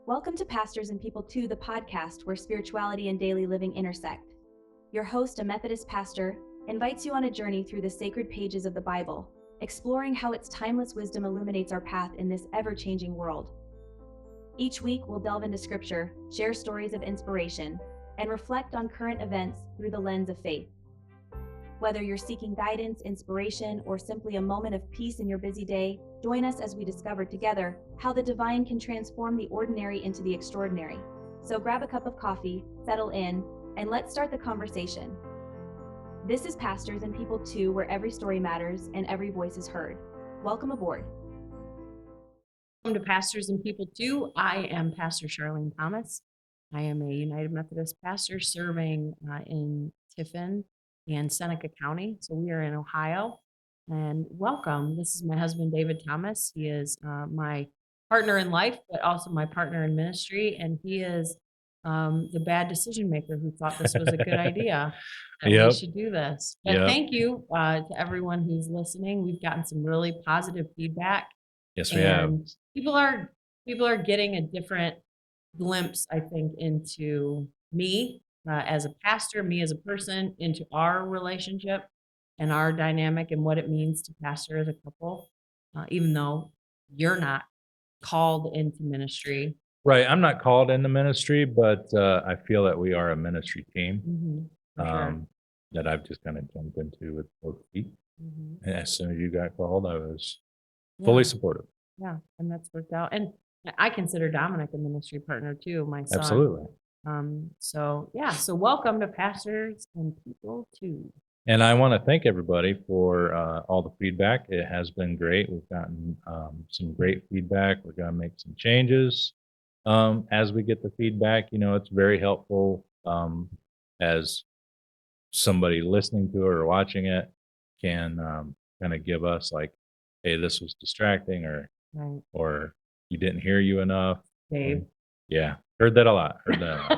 Welcome to Pastors and People 2, the podcast where spirituality and daily living intersect. Your host, a Methodist pastor, invites you on a journey through the sacred pages of the Bible, exploring how its timeless wisdom illuminates our path in this ever-changing world. Each week, we'll delve into scripture, share stories of inspiration, and reflect on current events through the lens of faith. Whether you're seeking guidance, inspiration, or simply a moment of peace in your busy day, join us as we discover together how the divine can transform the ordinary into the extraordinary. So grab a cup of coffee, settle in, and let's start the conversation. This is Pastors and People 2, where every story matters and every voice is heard. Welcome aboard. Welcome to Pastors and People 2. I am Pastor Charlene Thomas. I am a United Methodist pastor serving in Tiffin and Seneca County. So we are in Ohio. And welcome. This is my husband, David Thomas. He is my partner in life, but also my partner in ministry. And he is the bad decision maker who thought this was a good idea that we Yep. should do this. But Yep. thank you to everyone who's listening. We've gotten some really positive feedback. Yes, we have. And people are getting a different glimpse, I think, into me as a pastor, me as a person, into our relationship and our dynamic and what it means to pastor as a couple, even though you're not called into ministry. Right. I'm not called into ministry, but I feel that we are a ministry team For sure. that I've just kind of jumped into with both feet. Mhm. And as soon as you got called, I was fully supportive. Yeah, and that's worked out. And I consider Dominic a ministry partner too, my son. Absolutely. So welcome to Pastors and People 2. And I want to thank everybody for all the feedback. It has been great. We've gotten some great feedback. We're going to make some changes as we get the feedback. You know, it's very helpful as somebody listening to it or watching it can kind of give us like, hey, this was distracting, Right. or you didn't hear you enough. Dave. Yeah, heard that a lot.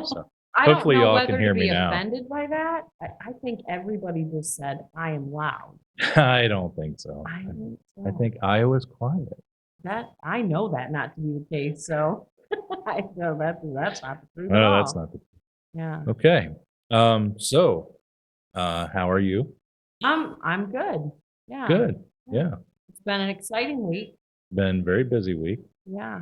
So I hopefully don't know y'all whether can hear to me be now. offended by that. I think everybody just said I am loud. I don't think so. I think I so. think Iowa's quiet. That I know that not to be the case. So I know that's not the truth at No, all. that's not the Yeah. okay. How are you? I'm good. Yeah. Good. Yeah. It's been an exciting week. Been very busy week. Yeah.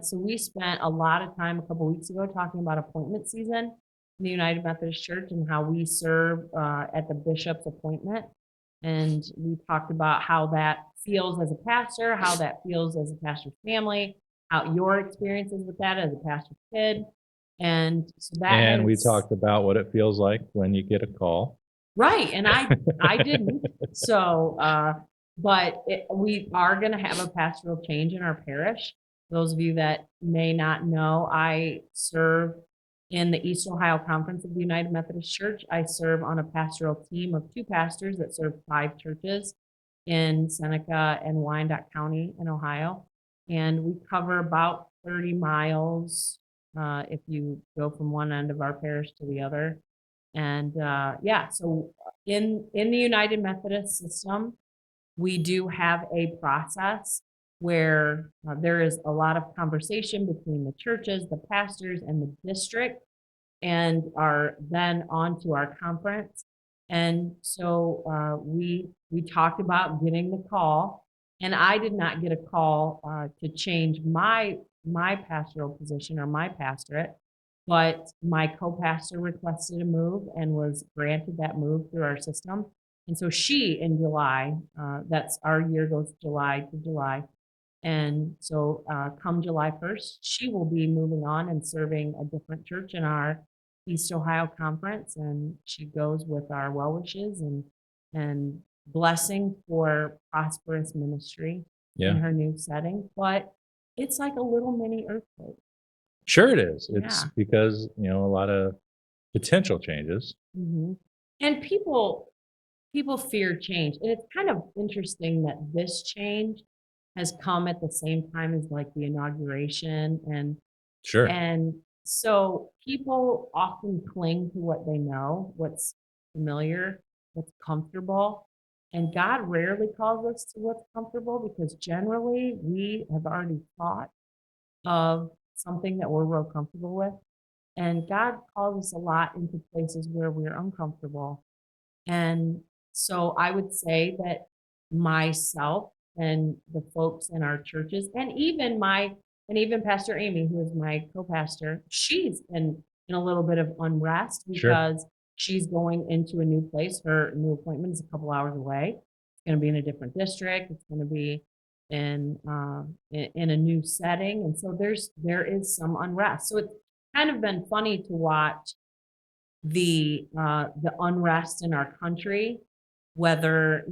So we spent a lot of time a couple weeks ago talking about appointment season in the United Methodist Church and how we serve at the bishop's appointment. And we talked about how that feels as a pastor, how that feels as a pastor's family, how your experiences with that as a pastor's kid. And so that And we talked about what it feels like when you get a call. Right. And I didn't. So, but we are going to have a pastoral change in our parish. Those of you that may not know, I serve in the East Ohio Conference of the United Methodist Church. I serve on a pastoral team of 2 pastors that serve 5 churches in Seneca and Wyandotte County in Ohio. And we cover about 30 miles if you go from one end of our parish to the other. And so in the United Methodist system, we do have a process where there is a lot of conversation between the churches, the pastors, and the district, and are then on to our conference. And so we talked about getting the call, and I did not get a call to change my pastoral position or my pastorate, but my co-pastor requested a move and was granted that move through our system. And so she, in July, that's our year goes July to July. And so come July 1st, she will be moving on and serving a different church in our East Ohio Conference. And she goes with our well wishes and blessing for prosperous ministry in her new setting. But it's like a little mini earthquake. Sure it is. It's Yeah. because, you know, a lot of potential changes. Mm-hmm. And people fear change. And it's kind of interesting that this change has come at the same time as like the inauguration Sure. and so people often cling to what they know, what's familiar, what's comfortable. And God rarely calls us to what's comfortable because generally we have already thought of something that we're real comfortable with. And God calls us a lot into places where we're uncomfortable. And so I would say that myself and the folks in our churches, and even Pastor Amy, who is my co-pastor, she's in a little bit of unrest Sure. because she's going into a new place. Her new appointment is a couple hours away. It's going to be in a different district. It's going to be in a new setting, and so there is some unrest. So it's kind of been funny to watch the unrest in our country, whether,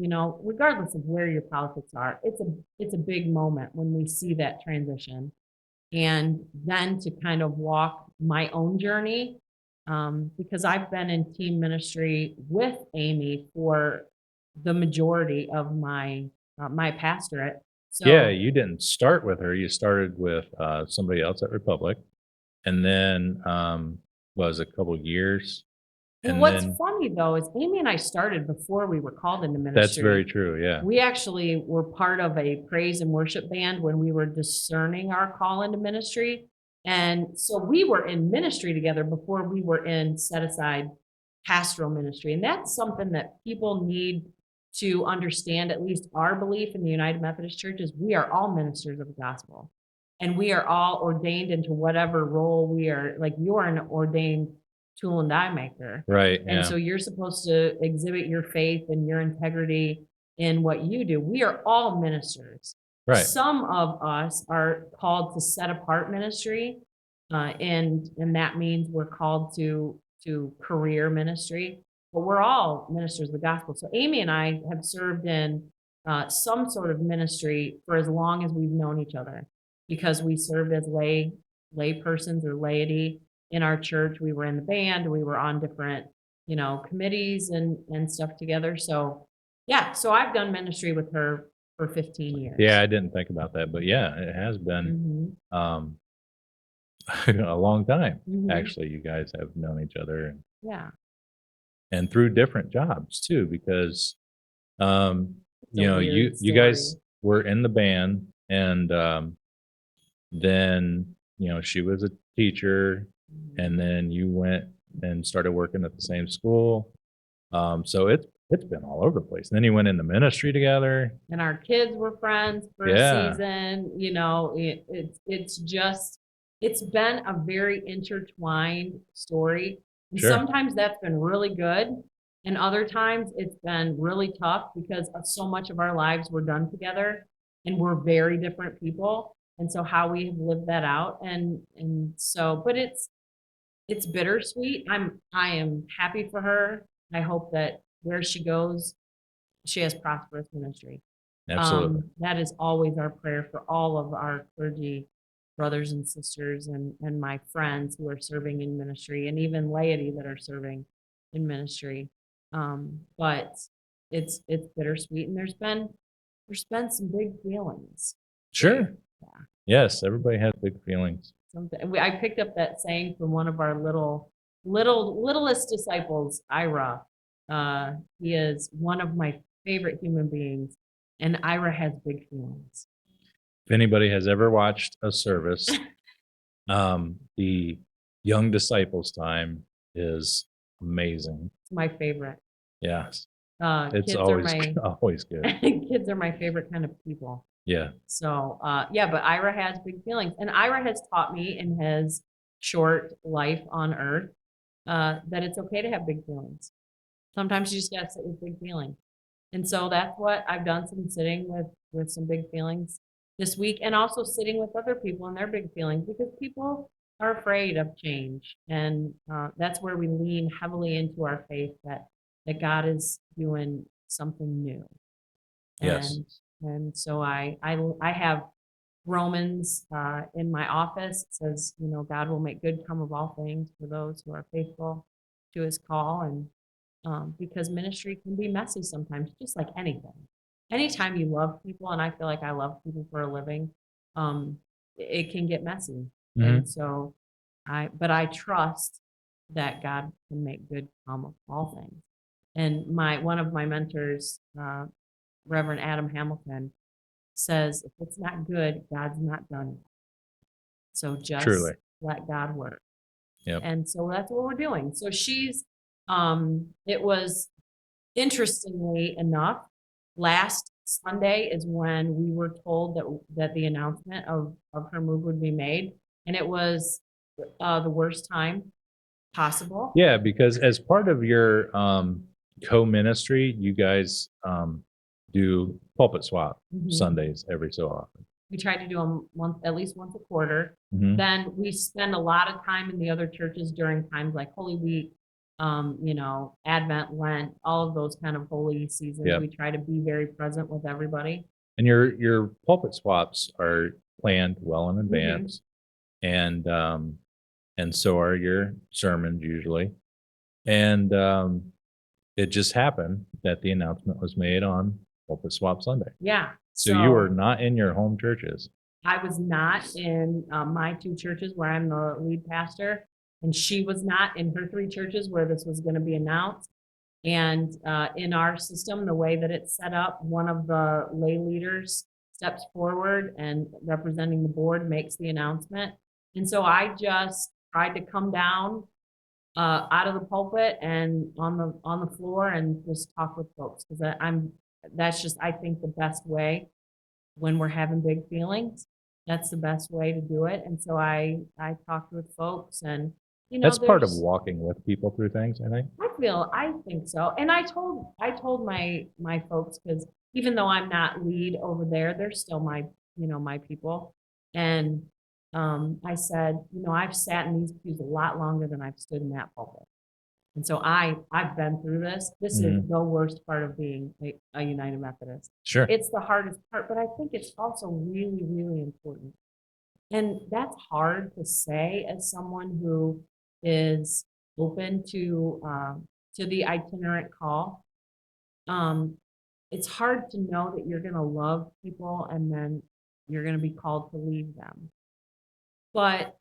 regardless of where your politics are, it's a big moment when we see that transition. And then to kind of walk my own journey, because I've been in team ministry with Amy for the majority of my pastorate. Yeah, So you didn't start with her. You started with somebody else at Republic, and then was a couple years, well, and what's then funny though is Amy and I started before we were called into that's ministry. very true. Yeah, We actually were part of a praise and worship band when we were discerning our call into ministry. And so we were in ministry together before we were in set aside pastoral ministry. And that's something that people need to understand, at least our belief in the United Methodist Church is we are all ministers of the gospel. And we are all ordained into whatever role we are. Like you are an ordained tool and die maker. right. And Yeah, so you're supposed to exhibit your faith and your integrity in what you do. We are all ministers. right. Some of us are called to set apart ministry, and that means we're called to career ministry. But we're all ministers of the gospel. So Amy and I have served in some sort of ministry for as long as we've known each other, because we served as lay persons or laity in our church. We were in the band. We were on different committees and stuff together. So yeah, so I've done ministry with her for 15 years. Yeah, I didn't think about that, but yeah, it has been Mhm. a long time. Mhm. Actually, you guys have known each other, Yeah. and through different jobs too, because It's a weird you guys story. were in the band, and then she was a teacher, Mhm. and then you went and started working at the same school. So it's been all over the place. And then you went into ministry together. And our kids were friends for a Yeah, season. It's been a very intertwined story. And sure. sometimes that's been really good. And other times it's been really tough because so much of our lives were done together and we're very different people. And so how we have lived that out. And so, but it's bittersweet. I am happy for her. I hope that where she goes, she has prosperous ministry. Absolutely. That is always our prayer for all of our clergy brothers and sisters and my friends who are serving in ministry, and even laity that are serving in ministry. But it's bittersweet, and there's been some big feelings. Sure. Yeah. Yes, everybody has big feelings. I picked up that saying from one of our littlest disciples, Ira. He is one of my favorite human beings, and Ira has big feelings. If anybody has ever watched a service, the young disciples time is amazing. It's my favorite. Yes, Kids it's are always my always good. kids are my favorite kind of people. Yeah, So yeah, but Ira has big feelings, and Ira has taught me in his short life on Earth that it's okay to have big feelings. Sometimes you just gotta sit with big feelings. And so that's what I've done, some sitting with some big feelings this week, and also sitting with other people and their big feelings, because people are afraid of change. And that's where we lean heavily into our faith that God is doing something new. yes, And so I have Romans in my office. It says, God will make good come of all things for those who are faithful to his call. And because ministry can be messy sometimes, just like anything. Anytime you love people, and I feel like I love people for a living, it can get messy. Mhm. And so but I trust that God can make good come of all things. And one of my mentors, Reverend Adam Hamilton, says, if it's not good, God's not done yet. So just Truly. let God work. Yep. And so that's what we're doing. So it was interestingly enough, last Sunday is when we were told that the announcement of her move would be made. And it was the worst time possible. Yeah, because as part of your co-ministry, you guys do pulpit swap Mhm. Sundays every so often. We try to do them at least once a quarter. Mhm. Then we spend a lot of time in the other churches during times like Holy Week, Advent, Lent, all of those kind of holy seasons. Yep. We try to be very present with everybody. And your pulpit swaps are planned well in Mm-hmm. advance, and so are your sermons usually. And it just happened that the announcement was made on Pulpit Swap Sunday. Yeah. So you were not in your home churches. I was not in my 2 churches where I'm the lead pastor, and she was not in her 3 churches where this was going to be announced. And in our system, the way that it's set up, one of the lay leaders steps forward and representing the board makes the announcement. And so I just tried to come down out of the pulpit and on the floor and just talk with folks because that's just I think the best way when we're having big feelings. That's the best way to do it. And so I talked with folks and That's part of there's walking with people through things, I think. I think so. And I told my folks because even though I'm not lead over there, they're still my people. And I said, I've sat in these pews a lot longer than I've stood in that pulpit. And so I've been through this. This is the worst part of being a United Methodist. Sure. It's the hardest part, but I think it's also really, really important. And that's hard to say as someone who is open to the itinerant call. It's hard to know that you're going to love people and then you're going to be called to leave them. But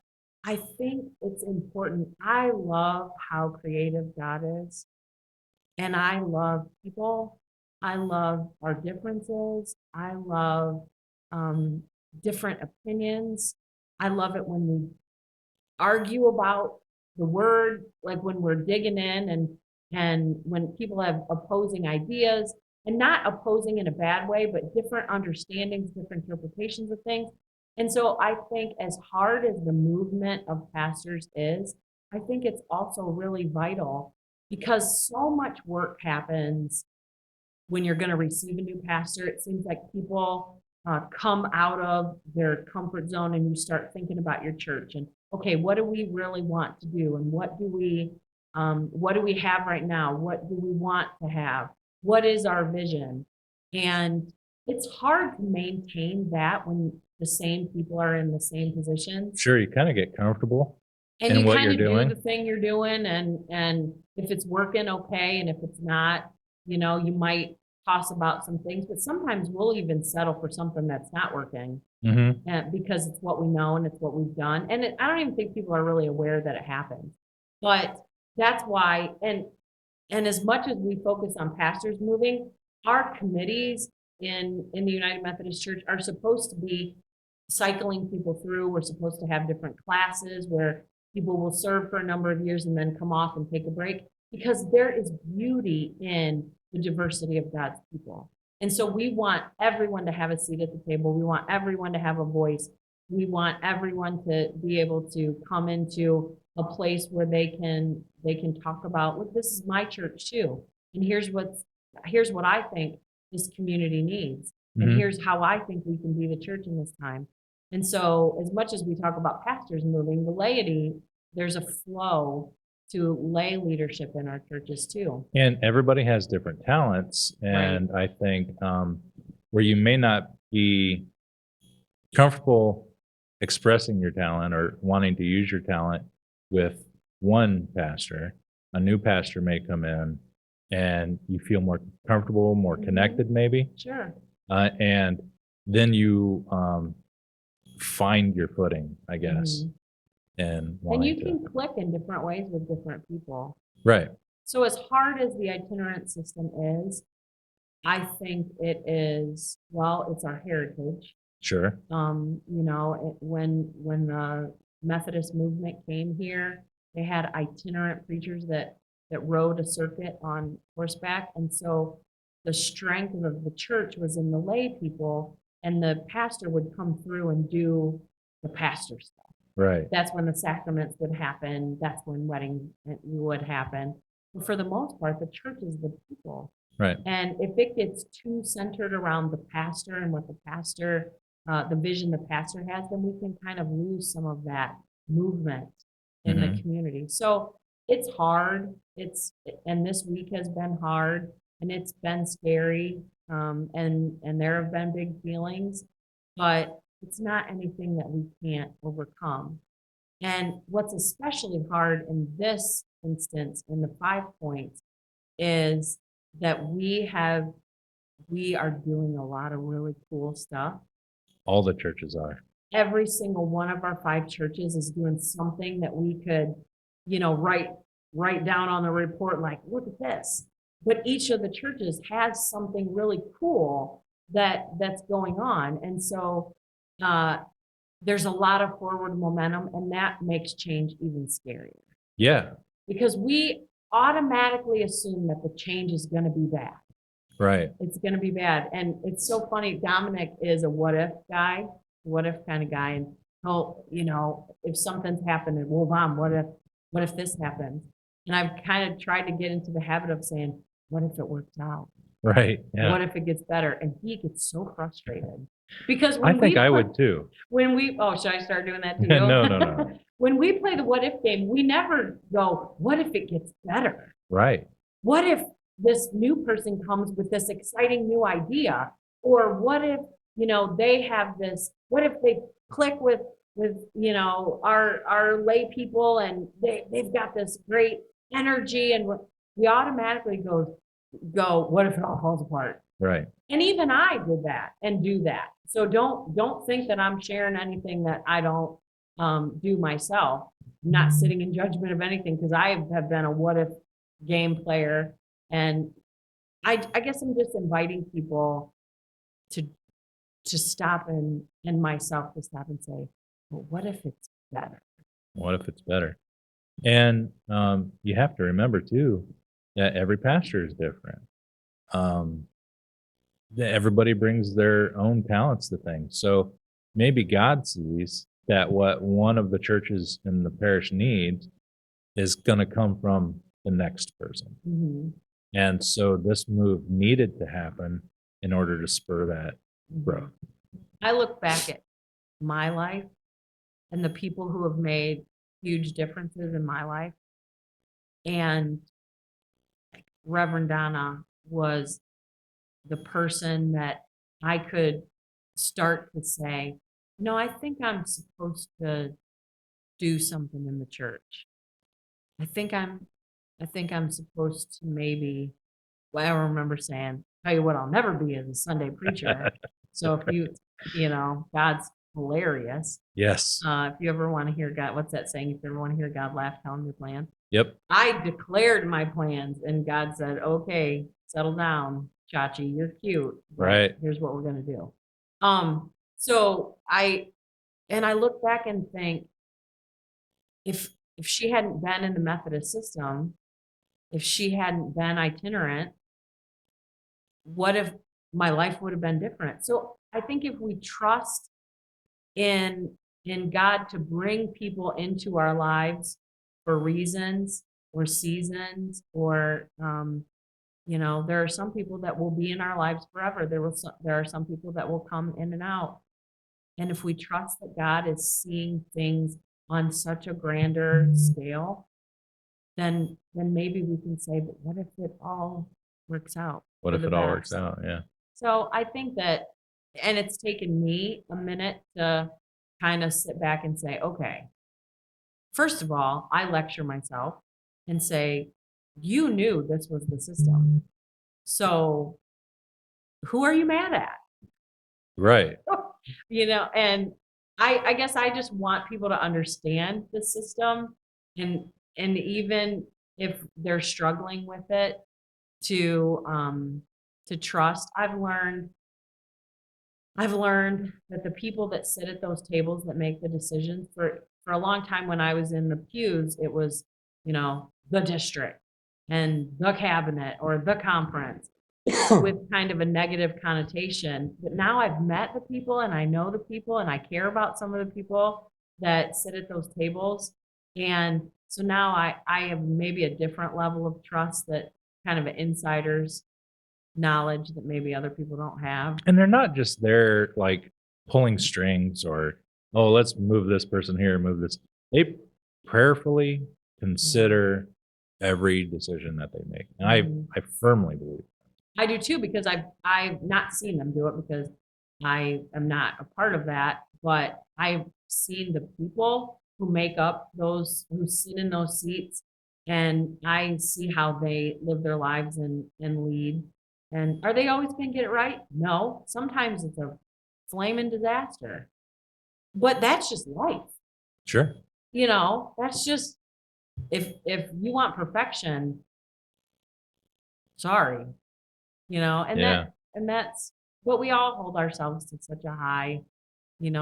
I think it's important. I love how creative God is, and I love people. I love our differences. I love different opinions. I love it when we argue about the word, like when we're digging in and when people have opposing ideas and not opposing in a bad way, but different understandings, different interpretations of things. And so I think as hard as the movement of pastors is, I think it's also really vital because so much work happens when you're going to receive a new pastor. It seems like people come out of their comfort zone and you start thinking about your church and okay, what do we really want to do and what do we have right now? What do we want to have? What is our vision? And it's hard to maintain that when the same people are in the same positions. Sure, you kind of get comfortable And in you what kind you're of doing. do the thing you're doing, and if it's working, okay, and if it's not, you might toss about some things. But sometimes we'll even settle for something that's not working because it's what we know and it's what we've done. And I don't even think people are really aware that it happens. But that's why, and as much as we focus on pastors moving, our committees in the United Methodist Church are supposed to be cycling people through. We're supposed to have different classes where people will serve for a number of years and then come off and take a break because there is beauty in the diversity of God's people. And so we want everyone to have a seat at the table. We want everyone to have a voice. We want everyone to be able to come into a place where they can talk about, look, this is my church too. And here's what I think this community needs. And here's how I think we can be the church in this time. And so as much as we talk about pastors moving, the laity, there's a flow to lay leadership in our churches too. And everybody has different talents. And I think where you may not be comfortable expressing your talent or wanting to use your talent with one pastor, a new pastor may come in and you feel more comfortable, more connected maybe. Sure. And then you find your footing, I guess. And you can click in different ways with different people. Right. So as hard as the itinerant system is, I think it is, well, it's our heritage. Sure. When the Methodist movement came here, they had itinerant preachers that rode a circuit on horseback, and so the strength of the church was in the lay people, and the pastor would come through and do the pastor stuff. Right. That's when the sacraments would happen. That's when wedding would happen. But for the most part, the church is the people. Right. And if it gets too centered around the pastor and what the pastor, the vision the pastor has, then we can kind of lose some of that movement in the community. So it's hard. And this week has been hard, and it's been scary. And there have been big feelings, but it's not anything that we can't overcome. And what's especially hard in this instance, in the 5 points, is that we are doing a lot of really cool stuff. All the churches are. Every single one of our 5 churches is doing something that we could, write down on the report, like, look at this. But each of the churches has something really cool that's going on. And so there's a lot of forward momentum, and that makes change even scarier. Yeah. Because we automatically assume that the change is going to be bad. Right. It's going to be bad. And it's so funny. Dominic is a what if guy, what if kind of guy. And if something's happening, well, Mom, what if this happens? And I've kind of tried to get into the habit of saying, what if it works out? Right. Yeah. What if it gets better? And he gets so frustrated because I think I would too. Should I start doing that too? No. When we play the what if game, we never go, what if it gets better? Right. What if this new person comes with this exciting new idea? Or what if, they have this, what if they click with our lay people, and they've got this great energy, and we automatically go, what if it all falls apart? Right. And even I did that and do that. So don't think that I'm sharing anything that I don't do myself. I'm not sitting in judgment of anything, because I have been a what if game player. And I guess I'm just inviting people to stop and myself to stop and say, well, what if it's better? What if it's better? And you have to remember too that every pastor is different. That everybody brings their own talents to things. So maybe God sees that what one of the churches in the parish needs is going to come from the next person. Mm-hmm. And so this move needed to happen in order to spur that growth. I look back at my life and the people who have made huge differences in my life. And Reverend Donna was the person that I could start to say, no, I think I'm supposed to do something in the church. I think I'm supposed to maybe, well, I remember saying, tell you what, I'll never be as a Sunday preacher. So God's hilarious. Yes. If you ever want to hear God, what's that saying? If you ever want to hear God laugh, tell him your plan. Yep. I declared my plans, and God said, okay, settle down, Chachi, you're cute. Right. Here's what we're going to do. So I look back and think, if she hadn't been in the Methodist system, if she hadn't been itinerant, what if my life would have been different? So I think if we trust in God to bring people into our lives for reasons or seasons, or there are some people that will be in our lives forever. There are some people that will come in and out. And if we trust that God is seeing things on such a grander scale, then maybe we can say, but what if it all works out? What if it all works out? Yeah. So I think that, and it's taken me a minute to kind of sit back and say, okay, first of all, I lecture myself and say, you knew this was the system. So who are you mad at? Right. And I guess I just want people to understand the system, and even if they're struggling with it, to trust. I've learned I've learned that the people that sit at those tables that make the decisions for a long time when I was in the pews, it was, the district and the cabinet or the conference with kind of a negative connotation. But now I've met the people and I know the people and I care about some of the people that sit at those tables. And so now I have maybe a different level of trust, that kind of an insider's knowledge that maybe other people don't have. And they're not just there like pulling strings or, oh, let's move this person here, move this. They prayerfully consider every decision that they make. And Mhm. I firmly believe. I do too, because I've not seen them do it because I am not a part of that, but I've seen the people who make up those, who sit in those seats, and I see how they live their lives and lead. And are they always going to get it right? No. Sometimes it's a flaming disaster, but that's just life. Sure. That's just, if you want perfection, sorry. And Yeah. that's what we all hold ourselves to, such a high,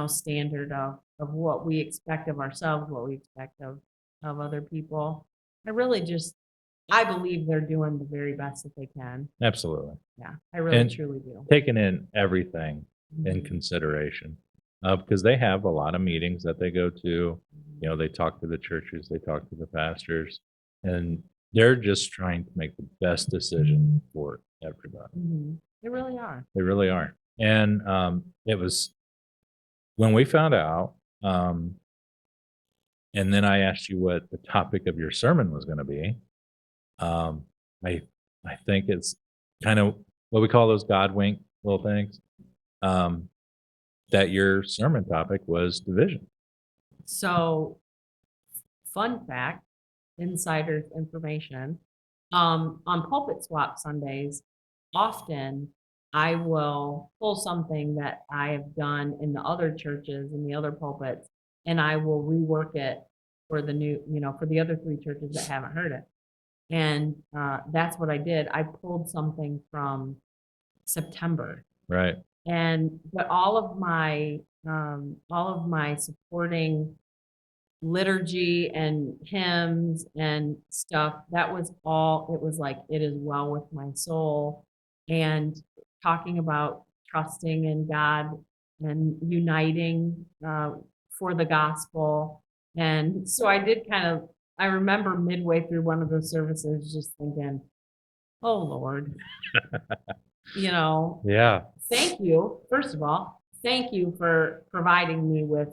standard of what we expect of ourselves, what we expect of other people. I believe they're doing the very best that they can. Absolutely. Yeah, I really And truly do. taking in everything in Mhm. consideration, because they have a lot of meetings that they go to. They talk to the churches, they talk to the pastors, and they're just trying to make the best decision for everybody. Mhm. They really are. They really are. And it was when we found out, and then I asked you what the topic of your sermon was going to be. Um, I I think it's kind of what we call those God wink little things. Um, that your sermon topic was division. So, fun fact, insider's information. On Pulpit Swap Sundays, often I will pull something that I have done in the other churches and the other pulpits, and I will rework it for the new, for the other three churches that haven't heard it. And that's what I did. I pulled something from September, Right. but all of my supporting liturgy and hymns and stuff, that was all, it was like, it is well with my soul. And talking about trusting in God and uniting for the gospel. And so I remember midway through one of those services just thinking, oh Lord, you know, Yeah. thank you. First of all, thank you for providing me with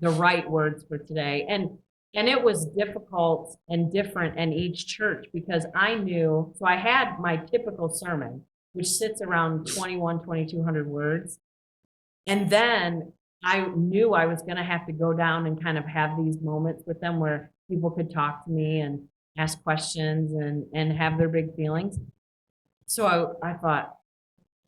the right words for today. And it was difficult and different in each church, because I had my typical sermon, which sits around 2,200 words. And then I knew I was going to have to go down and kind of have these moments with them where people could talk to me and ask questions and have their big feelings. So I thought,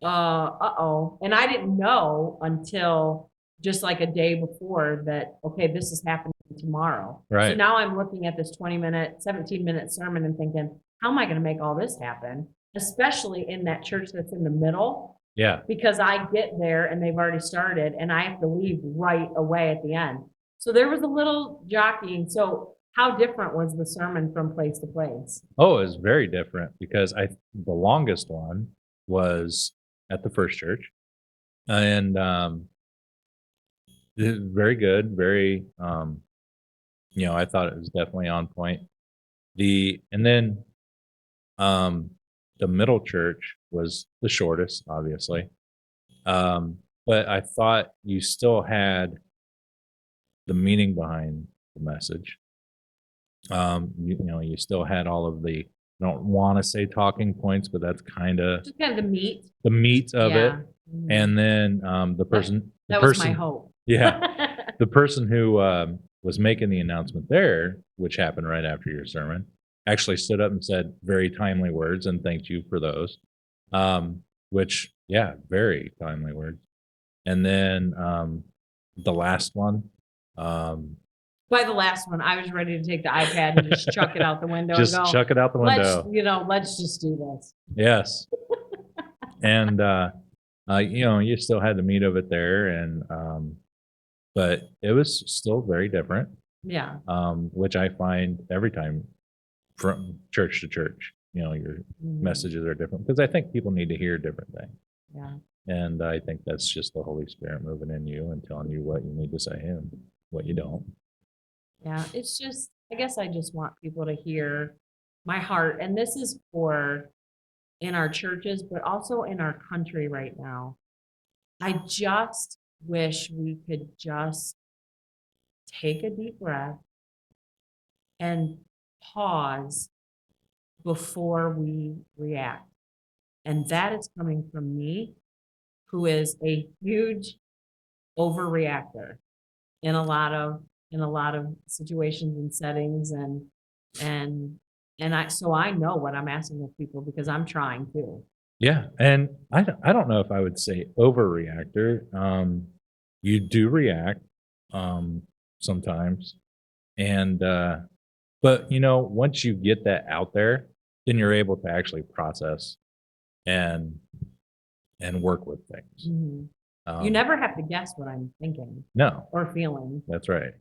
uh-oh. And I didn't know until just like a day before that, okay, this is happening tomorrow. So Right. now I'm looking at this 20-minute, 17-minute sermon and thinking, how am I going to make all this happen? Especially in that church that's in the middle, Yeah. because I get there and they've already started and I have to leave right away at the end. So there was a little jockeying. So how different was the sermon from place to place? Oh, it was very different because the longest one was at the first church, and very good, very I thought it was definitely on point. And then um the middle church was the shortest, obviously. But I thought you still had the meaning behind the message. You still had all of the, I don't want to say talking points, but that's kind of Just kind of the meat. the meat of it. Yeah. Mhm. And then the That was my person, hope. yeah, the person who was making the announcement there, which happened right after your sermon, actually stood up and said very timely words and thanked you for those. Which, yeah, very timely words. And then the last one, By the last one, I was ready to take the iPad and just chuck it out the window just and go, chuck it out the window. let's just do this. Yes. And You still had the meat of it there, and but it was still very different, Yeah. which I find every time from church to church. Your Mhm. messages are different because I think people need to hear different things. Yeah. And I think that's just the Holy Spirit moving in you and telling you what you need to say and what you don't. Yeah. It's just, I guess I just want people to hear my heart. And this is for in our churches, but also in our country right now. I just wish we could just take a deep breath and pause before we react. And that is coming from me, who is a huge overreactor in a lot of situations and settings and so I know what I'm asking of people because I'm trying to. Yeah, and I don't know if I would say overreactor. You do react, um, sometimes, and, but, once you get that out there, then you're able to actually process and work with things. Mhm. You Um, never have to guess what I'm thinking no, or feeling, that's right.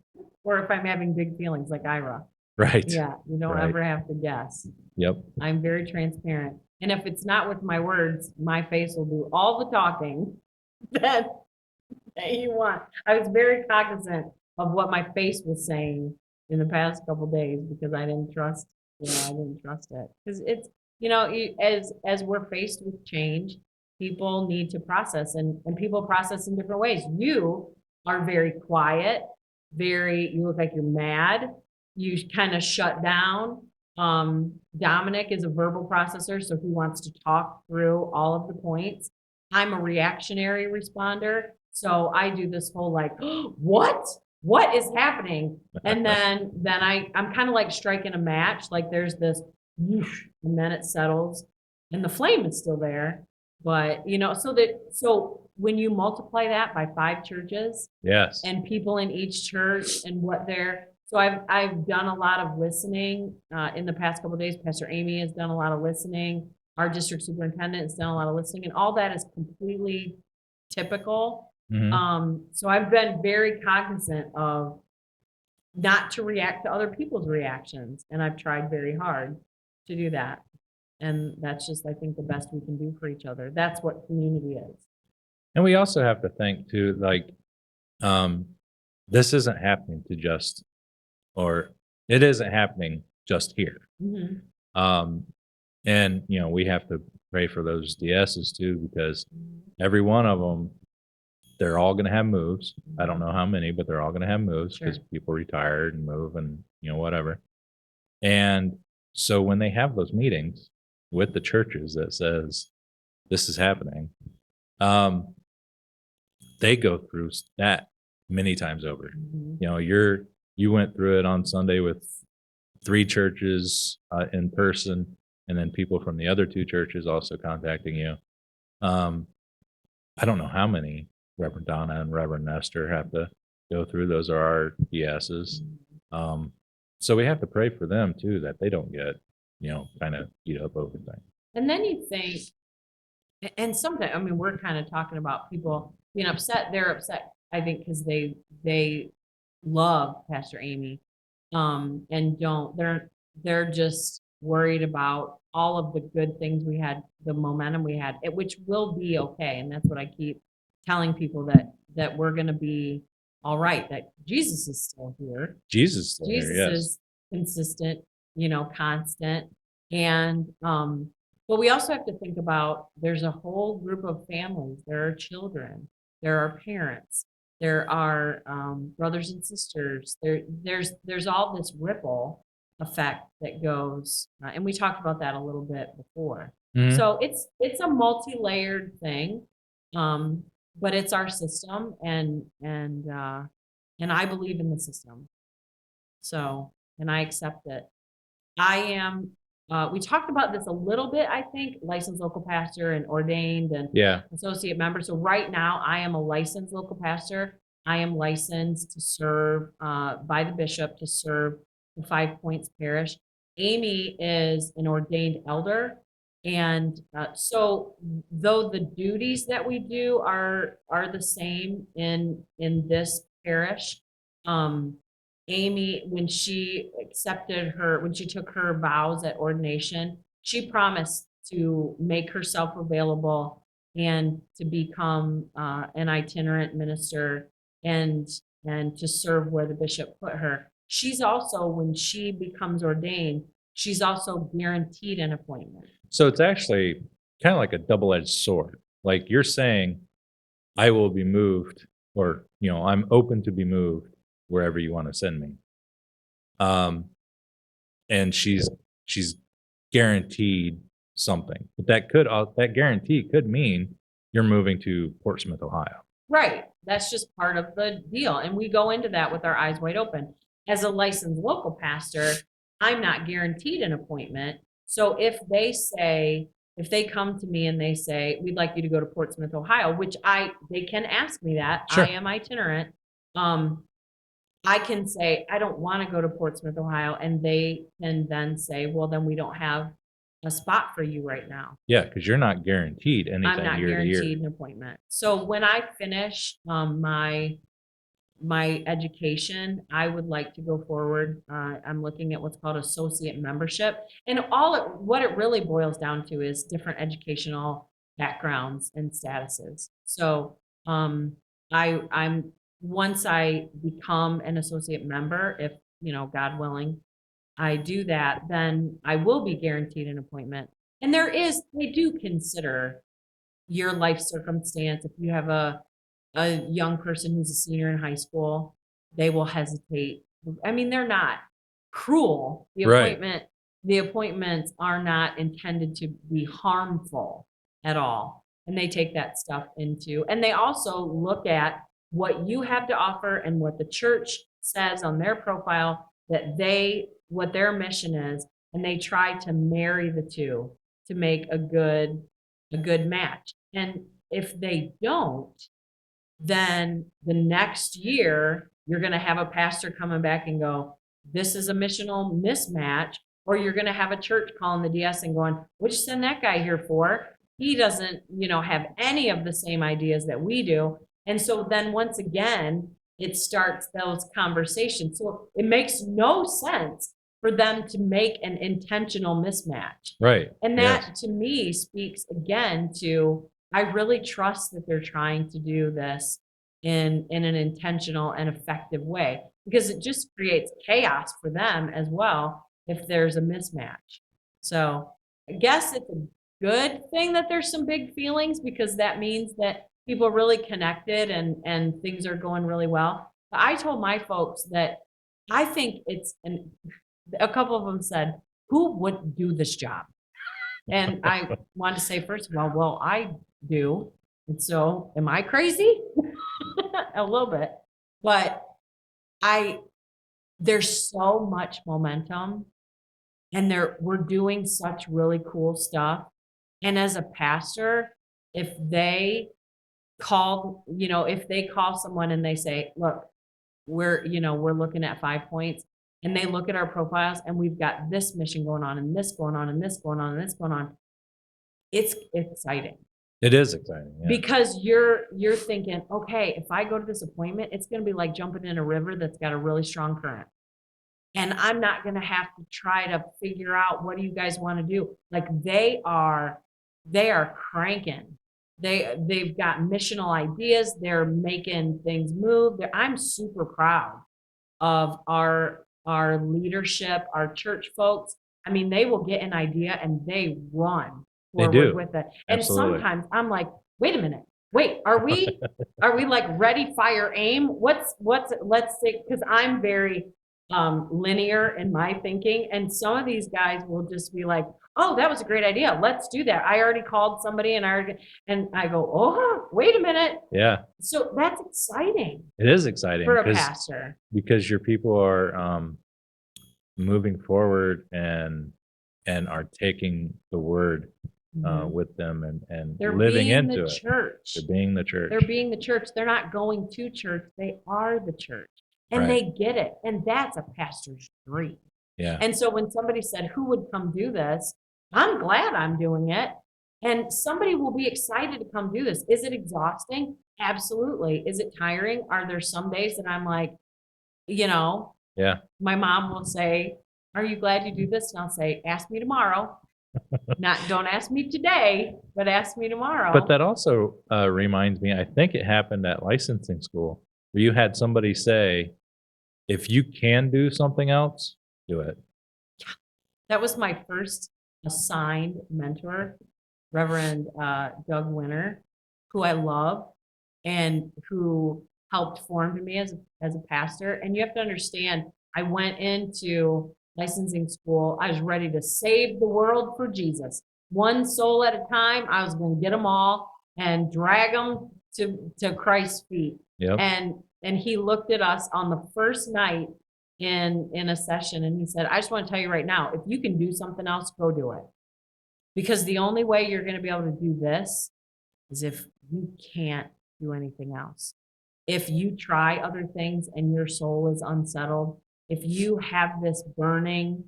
or if I'm having big feelings like Ira. Right, Yeah, you don't right. ever have to guess. Yep. I'm very transparent. And if it's not with my words, my face will do all the talking that, that you want. I was very cognizant of what my face was saying in the past couple days because I didn't trust it. Because it's, as we're faced with change, people need to process and people process in different ways. You are very quiet, you look like you're mad. You kind of shut down. Dominic is a verbal processor, so he wants to talk through all of the points. I'm a reactionary responder, so I do this whole like, what? What is happening? And then I'm kind of like striking a match. Like there's this, whoosh, and then it settles, and the flame is still there. But so when you multiply that by 5 churches Yes. and people in each church and what they're so I've done a lot of listening in the past couple of days. Pastor Amy has done a lot of listening. Our district superintendent has done a lot of listening, and all that is completely typical. Mhm. So I've been very cognizant of not to react to other people's reactions, and I've tried very hard to do that. And that's just, I think, the best we can do for each other. That's what community is. And we also have to think too, like, um, this isn't happening to just or it isn't happening just here. Mm-hmm. Um, and we have to pray for those DSs too, because every one of them, they're all going to have moves. I don't know how many, but they're all going to have moves because Sure. people retired and move and whatever. And so when they have those meetings with the churches that says this is happening, um, they go through that many times over. Mm-hmm. You went through it on Sunday with 3 churches in person, and then people from the other 2 churches also contacting you. Um, I don't know how many Reverend Donna and Reverend Nestor have to go through. Those are our DSs. Um, so we have to pray for them too, that they don't get, kind of beat up over things. And then you think, and sometimes, I mean, we're kind of talking about people being upset. They're upset, I think, because they love Pastor Amy, and they're just worried about all of the good things we had, the momentum we had, which will be okay. And that's what I keep telling people that we're going to be all right. That Jesus is still here. Jesus is still here, Jesus yes. is consistent, constant. And but we also have to think about there's a whole group of families. There are children, there are parents, there are brothers and sisters. There's all this ripple effect that goes, and we talked about that a little bit before. Mhm. So it's a multi-layered thing, but it's our system, and I believe in the system. So, and I accept it. I am, we talked about this a little bit, I think, licensed local pastor and ordained and Yeah. associate member. So right now I am a licensed local pastor. I am licensed to serve, by the bishop to serve the 5 Points Parish. Amy is an ordained elder And so though the duties that we do are the same in this parish, Amy, when she took her vows at ordination, she promised to make herself available and to become an itinerant minister and to serve where the bishop put her. She's also, when she becomes ordained, she's also guaranteed an appointment. So it's actually kind of like a double-edged sword. Like you're saying, I will be moved, or I'm open to be moved wherever you want to send me. And she's guaranteed something, but that guarantee could mean you're moving to Portsmouth, Ohio. Right. That's just part of the deal. And we go into that with our eyes wide open. As a licensed local pastor, I'm not guaranteed an appointment. So if they come to me and they say, we'd like you to go to Portsmouth, Ohio, which they can ask me that. Sure. I am itinerant. I can say, I don't want to go to Portsmouth, Ohio. And they can then say, well, then we don't have a spot for you right now. Yeah, because you're not guaranteed anything I'm not year to year. guaranteed an appointment. So when I finish my education, I would like to go forward. I'm looking at what's called associate membership, and what it really boils down to is different educational backgrounds and statuses. So I'm once I become an associate member, if God willing, I do that, then I will be guaranteed an appointment. And they do consider your life circumstance. If you have a young person who's a senior in high school, they will hesitate. I mean, they're not cruel. Right. The appointments are not intended to be harmful at all. And they take that stuff and they also look at what you have to offer and what the church says on their profile what their mission is, and they try to marry the two to make a good match. And if they don't, then the next year you're going to have a pastor coming back and go, this is a missional mismatch, or you're going to have a church calling the DS and going, what'd you send that guy here for? He doesn't, have any of the same ideas that we do. And so then once again, it starts those conversations. So it makes no sense for them to make an intentional mismatch. Right. And that to me speaks again to, I really trust that they're trying to do this in an intentional and effective way, because it just creates chaos for them as well if there's a mismatch. So I guess it's a good thing that there's some big feelings, because that means that people are really connected and things are going really well. But I told my folks that I think a couple of them said, who would do this job? And I want to say, first of all, well, I do. And so am I crazy? A little bit. But there's so much momentum, and we're doing such really cool stuff. And as a pastor, if they call someone and they say, look, we're looking at 5 points, and they look at our profiles and we've got this mission going on and this going on and this going on and this going on, it's exciting. It is exciting. Yeah. Because you're thinking, okay, if I go to this appointment, it's going to be like jumping in a river that's got a really strong current. And I'm not going to have to try to figure out, what do you guys want to do? Like they are cranking. They've got missional ideas. They're making things move. I'm super proud of our leadership, our church folks. I mean, they will get an idea and they run forward with it. And Absolutely. sometimes I'm like, wait a minute. Wait, are we like ready, fire, aim? Let's say, because I'm very linear in my thinking. And some of these guys will just be like, oh, that was a great idea. Let's do that. I already called somebody and I go, oh, wait a minute. Yeah. So that's exciting. It is exciting for a pastor, because your people are moving forward and are taking the word with them and they're living being into the it. church. They're being the church. They're being the church. They're not going to church. They are the church. And they get it. And that's a pastor's dream. Yeah. And so when somebody said, who would come do this? I'm glad I'm doing it. And somebody will be excited to come do this. Is it exhausting? Absolutely. Is it tiring? Are there some days that I'm like, Yeah. my mom will say, are you glad you do this? And I'll say, ask me tomorrow. Don't ask me today, but ask me tomorrow. But that also reminds me, I think it happened at licensing school where you had somebody say, if you can do something else, do it. That was my first assigned mentor, Reverend Doug Winter, who I love and who helped form me as a pastor. And you have to understand, I went into licensing school. I was ready to save the world for Jesus. One soul at a time. I was going to get them all and drag them to Christ's feet. Yep. And he looked at us on the first night in a session and he said, I just want to tell you right now, if you can do something else, go do it. Because the only way you're going to be able to do this is if you can't do anything else. If you try other things and your soul is unsettled, if you have this burning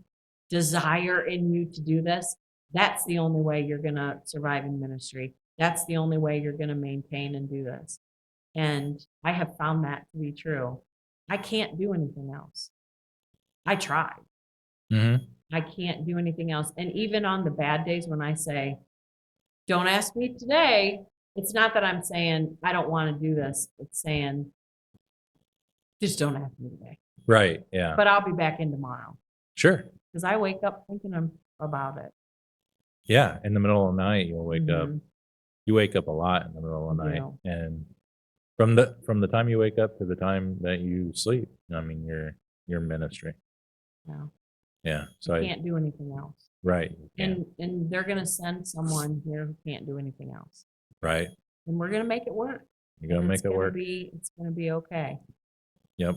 desire in you to do this, that's the only way you're going to survive in ministry. That's the only way you're going to maintain and do this. And I have found that to be true. I can't do anything else. I tried. Mm-hmm. I can't do anything else. And even on the bad days when I say, don't ask me today, it's not that I'm saying I don't want to do this. It's saying, just don't ask me today. Right. Yeah. But I'll be back in tomorrow. Sure. Because I wake up thinking about it. Yeah. In the middle of the night, you'll wake up. Mhm. You wake up a lot in the middle of the I night. do. And from the time you wake up to the time that you sleep, I mean, your ministry. Yeah. Yeah. So I can't do anything else. right. You can't. And they're going to send someone here who can't do anything else. Right. And we're going to make it work. You're gonna make it work. It's going to be okay. Yep.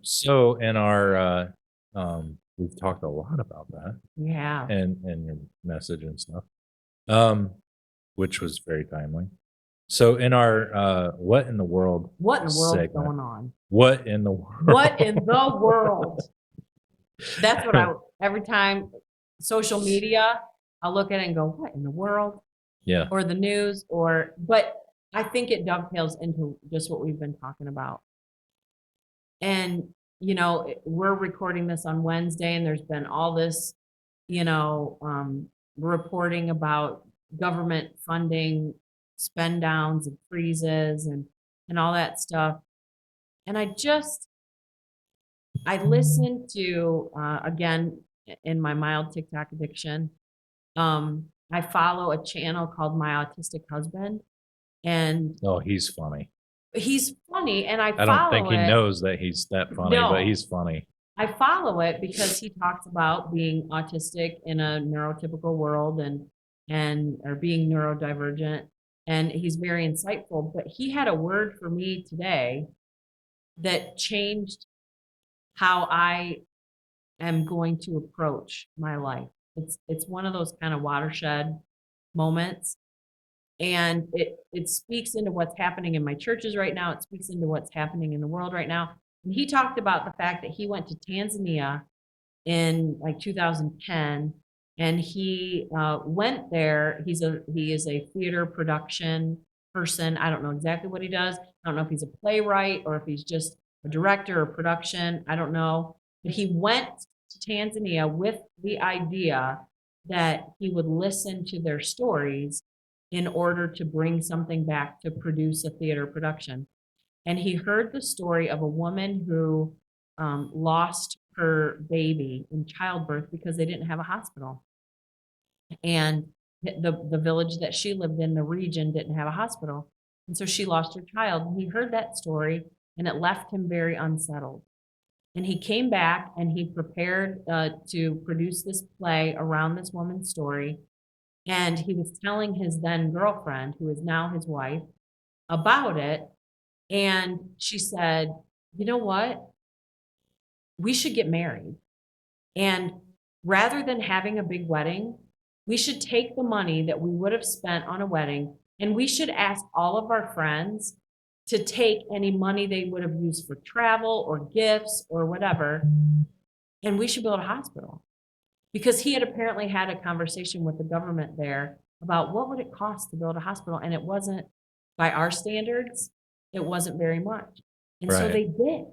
So in our we've talked a lot about that Yeah. and your message and stuff. Which was very timely. So in our what in the world What in the world is segment, going on? what in the world? What in the world? That's what every time social media, I'll look at it and go, what in the world? Yeah. Or the news but I think it dovetails into just what we've been talking about. And, we're recording this on Wednesday and there's been all this, reporting about government funding, spend downs and freezes and all that stuff. And I listened to, again, in my mild TikTok addiction, I follow a channel called My Autistic Husband. And Oh, he's funny. he's funny. And I don't think he follow it. knows that he's that funny, No. but he's funny. I follow it because he talks about being autistic in a neurotypical world or being neurodivergent. And he's very insightful. But he had a word for me today that changed how I am going to approach my life. It's one of those kind of watershed moments. And it speaks into what's happening in my churches right now. It speaks into what's happening in the world right now. And he talked about the fact that he went to Tanzania in like 2010, and he went there. He is a theater production person. I don't know exactly what he does. I don't know if he's a playwright or if he's just a director or production. I don't know. But he went to Tanzania with the idea that he would listen to their stories in order to bring something back to produce a theater production. And he heard the story of a woman who lost her baby in childbirth because they didn't have a hospital. And the village that she lived in, the region, didn't have a hospital. And so she lost her child. And he heard that story and it left him very unsettled. And he came back and he prepared to produce this play around this woman's story. And he was telling his then girlfriend, who is now his wife, about it. And she said, you know what? We should get married. And rather than having a big wedding, we should take the money that we would have spent on a wedding and we should ask all of our friends to take any money they would have used for travel or gifts or whatever, and we should build a hospital. because he had apparently had a conversation with the government there about what would it cost to build a hospital, and it wasn't, by our standards, it wasn't very much. And so Right. they did.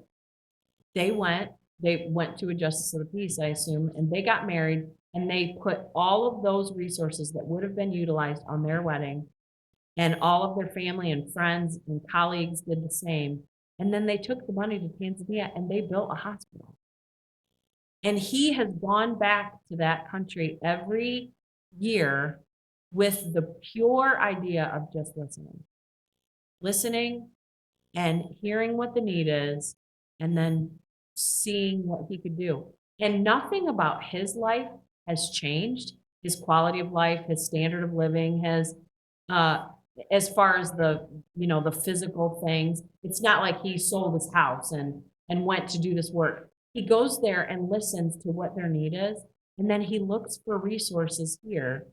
They went to a justice of the peace, I assume, and they got married, and they put all of those resources that would have been utilized on their wedding, and all of their family and friends and colleagues did the same. And then they took the money to Tanzania and they built a hospital. And he has gone back to that country every year with the pure idea of just listening and hearing what the need is, and then seeing what he could do. And nothing about his life has changed. His quality of life, his standard of living, his, as far as the physical things, it's not like he sold his house and went to do this work. He goes there and listens to what their need is, and then he looks for resources here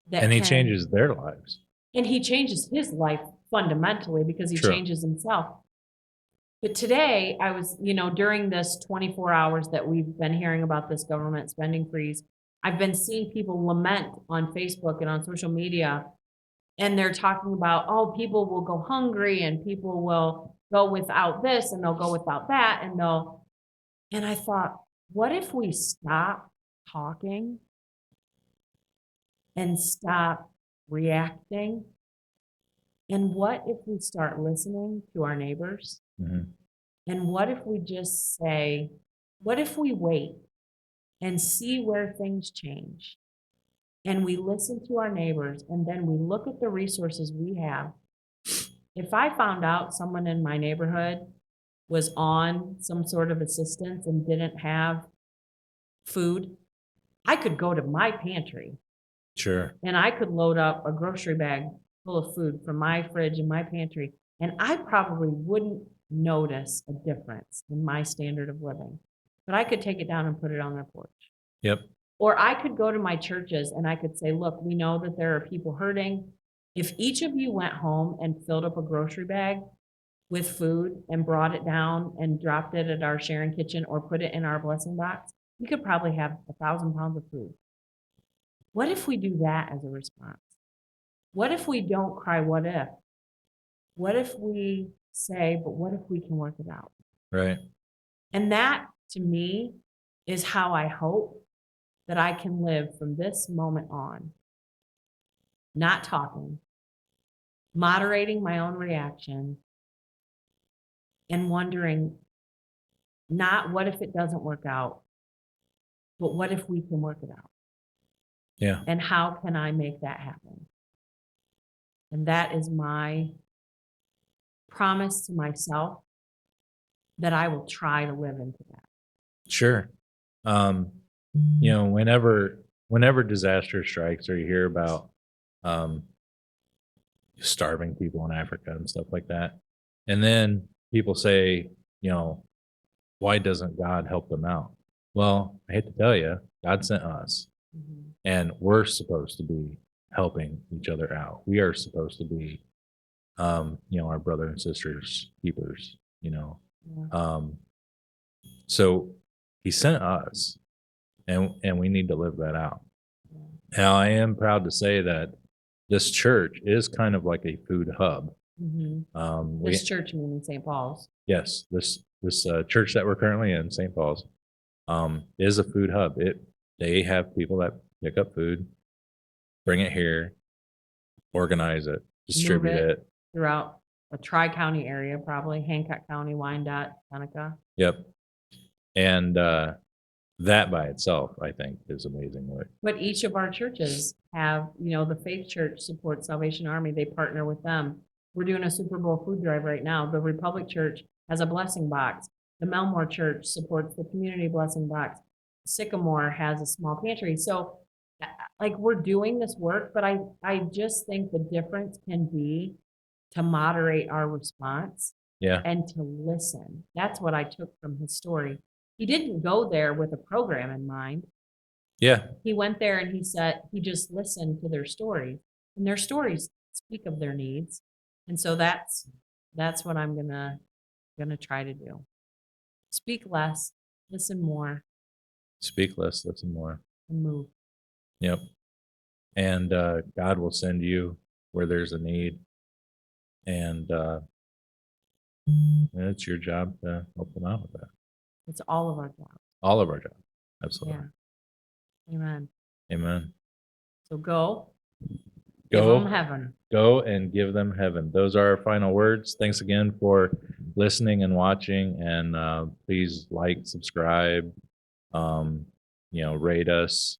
that And he can- changes their lives. and he changes his life fundamentally because he True. changes himself. But today, I was, during this 24 hours that we've been hearing about this government spending freeze, I've been seeing people lament on Facebook and on social media, and they're talking about, oh, people will go hungry and people will go without this and they'll go without that and I thought, what if we stop talking and stop reacting? And what if we start listening to our neighbors? Mhm. And what if we just say, what if we wait and see where things change? And we listen to our neighbors and then we look at the resources we have. If I found out someone in my neighborhood was on some sort of assistance and didn't have food, I could go to my pantry Sure. and I could load up a grocery bag full of food from my fridge and my pantry, and I probably wouldn't notice a difference in my standard of living. But I could take it down and put it on their porch. Yep. Or I could go to my churches and I could say, look, we know that there are people hurting. If each of you went home and filled up a grocery bag with food and brought it down and dropped it at our sharing kitchen or put it in our blessing box, we could probably have 1,000 pounds of food. What if we do that as a response? What if we don't cry, what if? What if we say, but what if we can work it out? Right. And that, to me, is how I hope that I can live from this moment on. Not talking, moderating my own reaction, and wondering not what if it doesn't work out, but what if we can work it out? Yeah. And how can I make that happen? And that is my promise to myself, that I will try to live into that. Sure. Whenever disaster strikes or you hear about starving people in Africa and stuff like that, and then people say, why doesn't God help them out? Well, I hate to tell you, God sent us, and we're supposed to be helping each other out. We are supposed to be, our brother and sisters keepers. Yeah. So he sent us, and we need to live that out. Now, I am proud to say that this church is kind of like a food hub. This church meaning St. Paul's. Yes, this church that we're currently in, St. Paul's, is a food hub. They have people that pick up food, bring it here, organize it, distribute it throughout a tri-county area, probably Hancock County, Wyandotte, Seneca. Yep. And that by itself, I think, is amazing work. But each of our churches have, the Faith Church supports Salvation Army. They partner with them. We're doing a Super Bowl food drive right now. The Republic Church has a blessing box. The Melmore Church supports the community blessing box. Sycamore has a small pantry. So we're doing this work, but I just think the difference can be to moderate our response. Yeah. And to listen. That's what I took from his story. He didn't go there with a program in mind. Yeah. He went there and he just listened to their stories, and their stories speak of their needs. And so that's what I'm gonna try to do. Speak less, listen more. Speak less, listen more. and move. Yep. And God will send you where there's a need. And it's your job to help them out with that. It's all of our job. All of our job. Absolutely. Yeah. Amen. Amen. So go. Give them Go, heaven. go and give them heaven. Those are our final words. Thanks again for listening and watching. And please like, subscribe, rate us,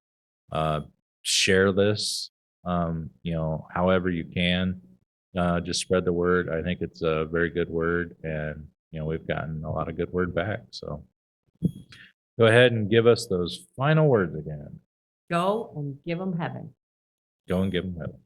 share this, however you can. Just spread the word. I think it's a very good word, and we've gotten a lot of good word back. So go ahead and give us those final words again. Go and give them heaven. Go and give them heaven.